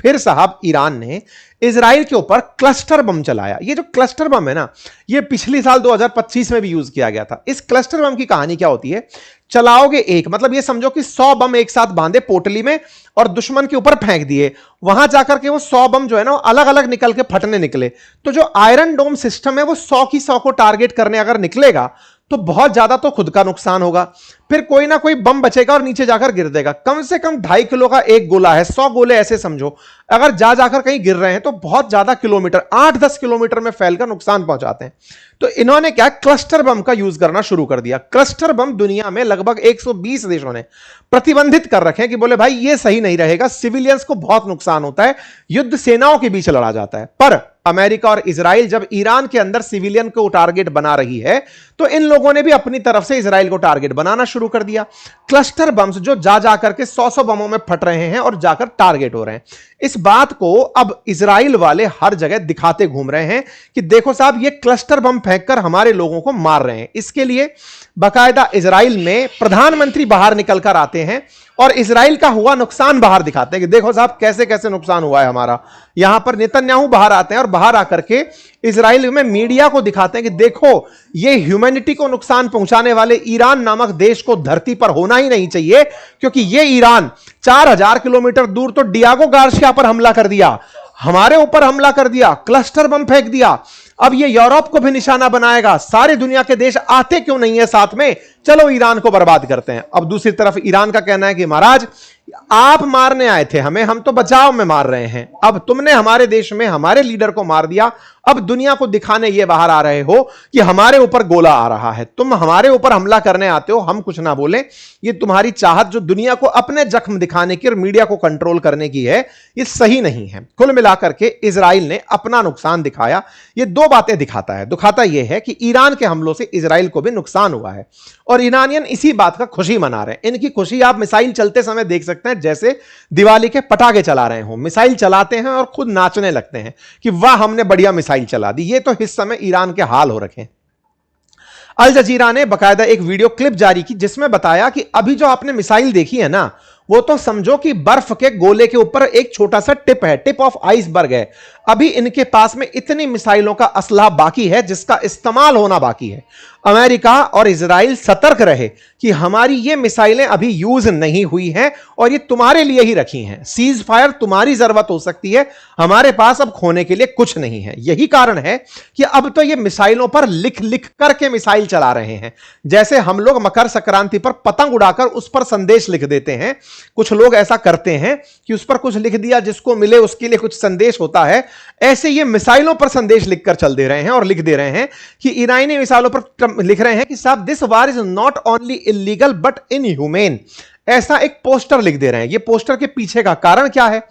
फिर साहब ईरान ने इजराइल के ऊपर क्लस्टर बम चलाया। ये जो क्लस्टर बम है ना, ये पिछले साल 2025 में भी यूज किया गया था। इस क्लस्टर बम की कहानी क्या होती है, चलाओगे एक, मतलब ये समझो कि 100 बम एक साथ बांधे पोटली में और दुश्मन के ऊपर फेंक दिए, वहां जाकर के वो 100 बम जो है ना अलग अलग निकल के फटने निकले। तो जो आयरन डोम सिस्टम है वो 100 की 100 को टारगेट करने अगर निकलेगा तो बहुत ज्यादा तो खुद का नुकसान होगा, फिर कोई ना कोई बम बचेगा और नीचे जाकर गिर देगा। कम से कम 2.5 किलो का एक गोला है, 100 गोले ऐसे समझो, अगर जाकर कहीं गिर रहे हैं तो बहुत ज्यादा किलोमीटर, 8-10 किलोमीटर में फैलकर नुकसान पहुंचाते हैं। तो इन्होंने क्या, क्लस्टर बम का यूज करना शुरू कर दिया। क्लस्टर बम दुनिया में लगभग 120 देशों ने प्रतिबंधित कर रखे हैं कि बोले भाई ये सही नहीं रहेगा, सिविलियंस को बहुत नुकसान होता है, युद्ध सेनाओं के बीच लड़ा जाता है। पर अमेरिका और इजराइल जब ईरान के अंदर सिविलियन को टारगेट बना रही है तो इन लोगों ने भी अपनी तरफ से इजराइल को टारगेट बनाना शुरू कर दिया। क्लस्टर बम्स जो जाकर के 100 बमों में फट रहे हैं और जाकर टारगेट हो रहे हैं। इस बात को अब इजराइल वाले हर जगह दिखाते घूम रहे हैं कि देखो साहब ये क्लस्टर बम फेंककर हमारे लोगों को मार रहे हैं। इसके लिए बाकायदा इजराइल में प्रधानमंत्री बाहर निकलकर आते हैं और इजराइल का हुआ नुकसान बाहर दिखाते हैं कि देखो साहब कैसे कैसे नुकसान हुआ है हमारा। यहां पर नेतन्याहू बाहर आते हैं और बाहर आकर के इजराइल में मीडिया को दिखाते हैं कि देखो ये ह्यूमैनिटी को नुकसान पहुंचाने वाले ईरान नामक देश को धरती पर होना ही नहीं चाहिए, क्योंकि ये ईरान 4000 किलोमीटर दूर तो डियागो गार्सिया पर हमला कर दिया, हमारे ऊपर हमला कर दिया, क्लस्टर बम फेंक दिया, अब ये यूरोप को भी निशाना बनाएगा। सारे दुनिया के देश आते क्यों नहीं है साथ में, चलो ईरान को बर्बाद करते हैं। अब दूसरी तरफ ईरान का कहना है कि महाराज आप मारने आए थे हमें, हम तो बचाव में मार रहे हैं, अब तुमने हमारे देश में हमारे लीडर को मार दिया, अब दुनिया को दिखाने ये बाहर आ रहे हो कि हमारे ऊपर गोला आ रहा है, तुम हमारे ऊपर हमला करने आते हो, हम कुछ ना बोले। ये तुम्हारी चाहत जो दुनिया को अपने जख्म दिखाने की और मीडिया को कंट्रोल करने की है, ये सही नहीं है। कुल मिलाकर के इजराइल ने अपना नुकसान दिखाया। ये दो बातें दिखाता है। दिखाता यह है कि ईरान के हमलों से इजराइल को भी नुकसान हुआ है और ईरानियन इसी बात का खुशी मना रहे हैं। इनकी खुशी आप मिसाइल चलते समय देख सकते हैं, जैसे दिवाली के पटाखे चला रहे हो, मिसाइल चलाते हैं और खुद नाचने लगते हैं कि वाह हमने बढ़िया मिसाइल चला दी। ये तो इस समय ईरान के हाल हो रखे हैं। अल जजीरा ने बकायदा एक वीडियो क्लिप जारी की जिसमें बताया कि अभी जो आपने मिसाइल देखी है ना, वो तो समझो कि बर्फ के गोले के ऊपर एक छोटा सा टिप है, टिप ऑफ आइसबर्ग है। अभी इनके पास में इतनी मिसाइलों का असलाह बाकी है जिसका इस्तेमाल होना बाकी है। अमेरिका और इजराइल सतर्क रहे कि हमारी ये मिसाइलें अभी यूज नहीं हुई हैं और ये तुम्हारे लिए ही रखी हैं, सीज फायर तुम्हारी जरूरत हो सकती है, हमारे पास अब खोने के लिए कुछ नहीं है। यही कारण है कि अब तो ये मिसाइलों पर लिख लिख करके मिसाइल चला रहे हैं। जैसे हम लोग मकर संक्रांति पर पतंग उड़ाकर उस पर संदेश लिख देते हैं, कुछ लोग ऐसा करते हैं कि उस पर कुछ लिख दिया, जिसको मिले उसके लिए कुछ संदेश होता है। ऐसे ये मिसाइलों पर संदेश लिखकर चल दे रहे हैं और लिख दे रहे हैं कि ईरानी मिसाइलों पर लिख रहे हैं कि साहब this war is not only illegal but inhumane. ऐसा एक पोस्टर लिख दे रहे हैं। ये पोस्टर के पीछे का कारण क्या है?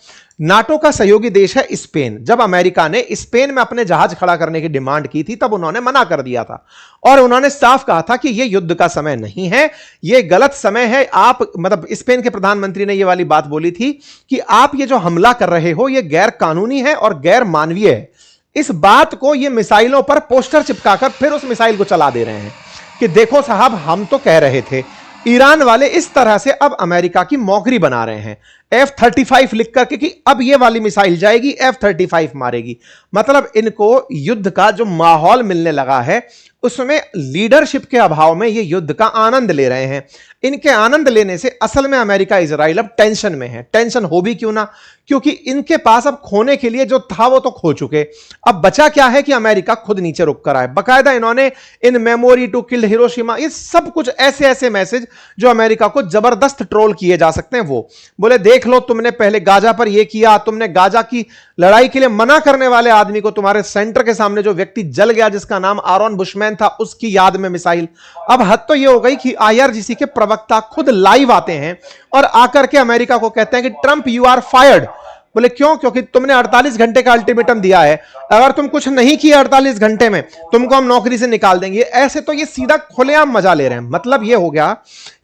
नाटो का सहयोगी देश है स्पेन। जब अमेरिका ने स्पेन में अपने जहाज खड़ा करने की डिमांड की थी तब उन्होंने मना कर दिया था और उन्होंने साफ कहा था कि यह युद्ध का समय नहीं है, यह गलत समय है। आप मतलब स्पेन के प्रधानमंत्री ने यह वाली बात बोली थी कि आप ये जो हमला कर रहे हो यह गैर कानूनी है और गैर मानवीय है। इस बात को ये मिसाइलों पर पोस्टर चिपकाकर फिर उस मिसाइल को चला दे रहे हैं कि देखो साहब हम तो कह रहे थे। ईरान वाले इस तरह से अब अमेरिका की मौकरी बना रहे हैं, F-35 लिख करके कि अब ये वाली मिसाइल जाएगी, F-35 मारेगी। मतलब इनको युद्ध का जो माहौल मिलने लगा है उसमें लीडरशिप के अभाव में ये युद्ध का आनंद ले रहे हैं। इनके आनंद लेने से असल में अमेरिका इजराइल अब टेंशन में है। टेंशन हो भी क्यों ना, क्योंकि इनके पास अब खोने के लिए जो था वो तो खो चुके। अब बचा क्या है कि अमेरिका खुद नीचे रुक कर आए। बकायदा इन्होंने in memory to kill Hiroshima, ये सब कुछ ऐसे ऐसे मैसेज जो अमेरिका को जबरदस्त ट्रोल किए जा सकते हैं। वो बोले देख लो तुमने पहले गाजा पर यह किया, तुमने गाजा की लड़ाई के लिए मना करने वाले आदमी को, तुम्हारे सेंटर के सामने जो व्यक्ति जल गया जिसका नाम आरोन बुशमैन था, उसकी याद में मिसाइल। अब हद तो यह हो गई कि IRGC के प्रवक्ता खुद लाइव आते हैं और आकर के अमेरिका को कहते हैं कि ट्रंप यू आर फायर्ड। बोले क्यों? क्योंकि तुमने 48 घंटे का अल्टीमेटम दिया है, अगर तुम कुछ नहीं किया 48 घंटे में तुमको हम नौकरी से निकाल देंगे। ऐसे तो ये सीधा खुलेआम मजा ले रहे हैं। मतलब ये हो गया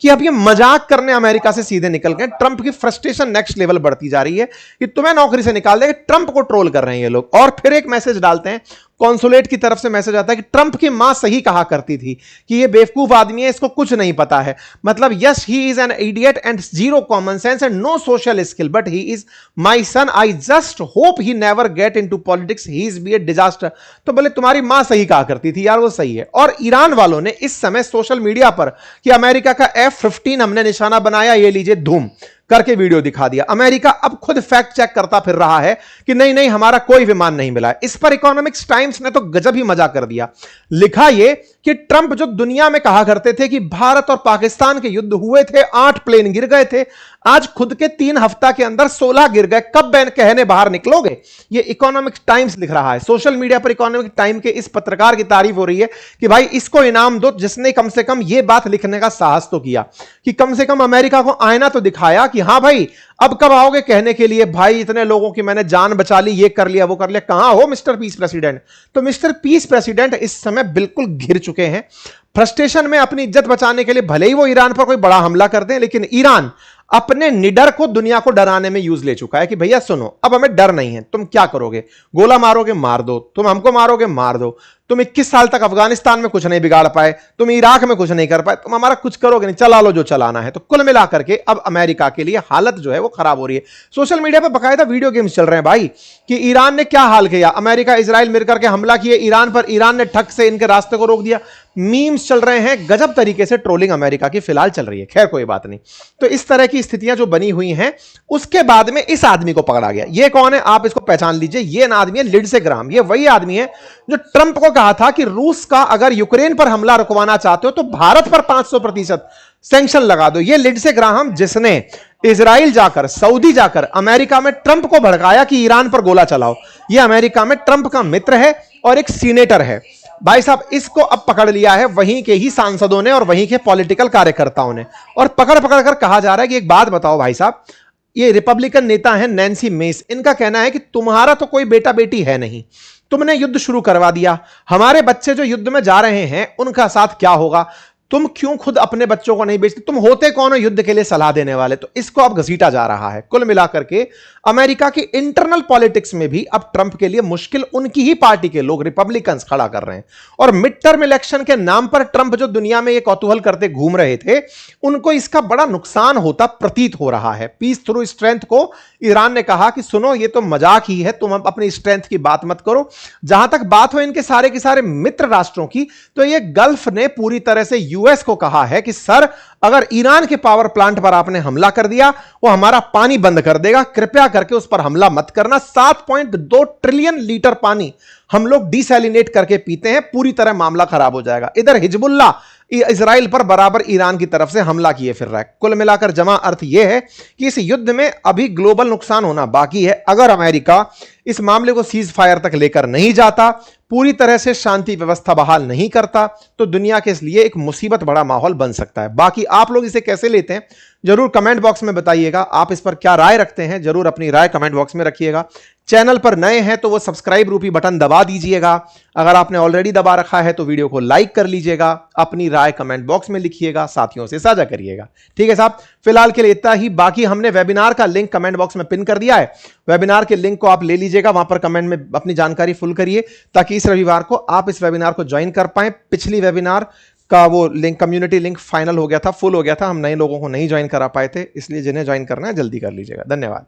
कि अब ये मजाक करने अमेरिका से सीधे निकल गए। ट्रंप की फ्रस्ट्रेशन नेक्स्ट लेवल बढ़ती जा रही है कि तुम्हें नौकरी से निकाल देंगे। ट्रंप को ट्रोल कर रहे हैं ये लोग। और फिर एक मैसेज डालते हैं, कॉन्सुलेट की तरफ से मैसेज आता है कि ट्रंप की मां सही कहा करती थी कि ये बेवकूफ आदमी है, इसको कुछ नहीं पता है। मतलब yes he is an idiot and zero common sense and no social skill but he is my son, I just hope he never get into politics, he is be a disaster. तो बोले तुम्हारी मां सही कहा करती थी यार, वो सही है। और ईरान वालों ने इस समय सोशल मीडिया पर कि अमेरिका का F-15 हमने निशाना बनाया, ये लीजिए धूम करके वीडियो दिखा दिया। अमेरिका अब खुद फैक्ट चेक करता फिर रहा है कि नहीं नहीं हमारा कोई विमान नहीं मिला है। इस पर इकोनॉमिक्स टाइम्स ने तो गजब ही मजा कर दिया। लिखा यह कि ट्रंप जो दुनिया में कहा करते थे कि भारत और पाकिस्तान के युद्ध हुए थे, 8 प्लेन गिर गए थे, आज खुद के 3 हफ्ता के अंदर 16 गिर गए, कब बैन कहने बाहर निकलोगे? ये इकोनॉमिक्स टाइम्स लिख रहा है। सोशल मीडिया पर इकोनॉमिक टाइम के इस पत्रकार की तारीफ हो रही है कि भाई इसको इनाम दो जिसने कम से कम यह बात लिखने का साहस तो किया कि कम से कम अमेरिका को आईना तो दिखाया कि हां भाई अब कब आओगे कहने के लिए भाई इतने लोगों की मैंने जान बचा ली, ये कर लिया वो कर लिया। कहां हो मिस्टर पीस प्रेसिडेंट? तो मिस्टर पीस प्रेसिडेंट इस समय बिल्कुल घिर चुके हैं। फ्रस्ट्रेशन में अपनी इज्जत बचाने के लिए भले ही वो ईरान पर कोई बड़ा हमला कर दें, लेकिन ईरान अपने निडर को दुनिया को डराने में यूज ले चुका है कि भैया सुनो अब हमें डर नहीं है, तुम क्या करोगे? गोला मारोगे मार दो, तुम हमको मारोगे मार दो, तुम 21 साल तक अफगानिस्तान में कुछ नहीं बिगाड़ पाए, तुम इराक में कुछ नहीं कर पाए, तुम हमारा कुछ करोगे नहीं, चला लो जो चलाना है। तो कुल मिलाकर के अब अमेरिका के लिए हालत जो है वो खराब हो रही है। सोशल मीडिया पर बकायदा वीडियो गेम्स चल रहे हैं भाई कि ईरान ने क्या हाल किया, अमेरिका इजराइल मिलकर के हमला किए ईरान पर, ईरान ने ठग से इनके रास्ते को रोक दिया, मीम्स चल रहे हैं, गजब तरीके से ट्रोलिंग अमेरिका की फिलहाल चल रही है। खैर कोई बात नहीं। तो इस तरह की स्थितियां जो बनी हुई हैं, उसके बाद में इस आदमी को पकड़ा गया। ये कौन है आप इसको पहचान लीजिए, ये ना आदमी है लिंडसे ग्राहम। ये वही आदमी है जो ट्रंप को कहा था कि रूस का अगर यूक्रेन पर हमला रुकवाना चाहते हो तो भारत पर 500% सैंक्शन लगा दो। ये लिंडसे ग्राहम जिसने इजराइल जाकर, सऊदी जाकर अमेरिका में ट्रंप को भड़काया कि ईरान पर गोला चलाओ, ये अमेरिका में ट्रंप का मित्र है और एक सीनेटर है। भाई साहब इसको अब पकड़ लिया है वहीं के ही सांसदों ने और वहीं के पॉलिटिकल कार्यकर्ताओं ने, और पकड़ पकड़ कर कहा जा रहा है कि एक बात बताओ भाई साहब, ये रिपब्लिकन नेता है नैन्सी मेस, इनका कहना है कि तुम्हारा तो कोई बेटा बेटी है नहीं, तुमने युद्ध शुरू करवा दिया, हमारे बच्चे जो युद्ध में जा रहे हैं उनका साथ क्या होगा? तुम क्यों खुद अपने बच्चों को नहीं बेचते? तुम होते कौन हो युद्ध के लिए सलाह देने वाले? तो इसको अब घसीटा जा रहा है। कुल मिलाकर के अमेरिका की इंटरनल पॉलिटिक्स में भी अब ट्रंप के लिए मुश्किल उनकी ही पार्टी के लोग रिपब्लिकन्स खड़ा कर रहे हैं। और मिड टर्म इलेक्शन के नाम पर ट्रंप जो दुनिया में ये कौतूहल करते घूम रहे थे, उनको इसका बड़ा नुकसान होता प्रतीत हो रहा है। पीस थ्रू स्ट्रेंथ को ईरान ने कहा कि सुनो ये तो मजाक ही है, तुम अपनी स्ट्रेंथ की बात मत करो। जहां तक बात हो इनके सारे के सारे मित्र राष्ट्रों की, तो ये गल्फ ने पूरी तरह से यूएस को कहा है कि सर अगर ईरान के पावर प्लांट पर आपने हमला कर दिया वो हमारा पानी बंद कर देगा, कृपया करके उस पर हमला मत करना। 7.2 ट्रिलियन लीटर पानी हम लोग डिसैलिनेट करके पीते हैं, पूरी तरह मामला खराब हो जाएगा। इधर हिजबुल्ला इजराइल पर बराबर ईरान की तरफ से हमला किए फिर रहा है। कुल मिलाकर जमा अर्थ यह है कि इस युद्ध में अभी ग्लोबल नुकसान होना बाकी है। अगर अमेरिका इस मामले को सीज फायर तक लेकर नहीं जाता, पूरी तरह से शांति व्यवस्था बहाल नहीं करता, तो दुनिया के लिए एक मुसीबत बड़ा माहौल बन सकता है। बाकी आप लोग इसे कैसे लेते हैं जरूर कमेंट बॉक्स में बताइएगा। आप इस पर क्या राय रखते हैं जरूर अपनी राय कमेंट बॉक्स में रखिएगा। चैनल पर नए हैं तो वो सब्सक्राइब रूपी बटन दबा दीजिएगा। अगर आपने ऑलरेडी दबा रखा है तो वीडियो को लाइक कर लीजिएगा, अपनी राय कमेंट बॉक्स में लिखिएगा, साथियों से साझा करिएगा। ठीक है साहब, फिलहाल के लिए इतना ही। बाकी हमने वेबिनार का लिंक कमेंट बॉक्स में पिन कर दिया है, वेबिनार के लिंक को आप ले लीजिएगा, वहां पर कमेंट में अपनी जानकारी फुल करिए ताकि इस रविवार को आप इस वेबिनार को ज्वाइन कर पाए। पिछली वेबिनार का वो लिंक, कम्युनिटी लिंक फाइनल हो गया था, फुल हो गया था, हम नए लोगों को नहीं ज्वाइन करा पाए थे, इसलिए जिन्हें ज्वाइन करना है जल्दी कर लीजिएगा। धन्यवाद।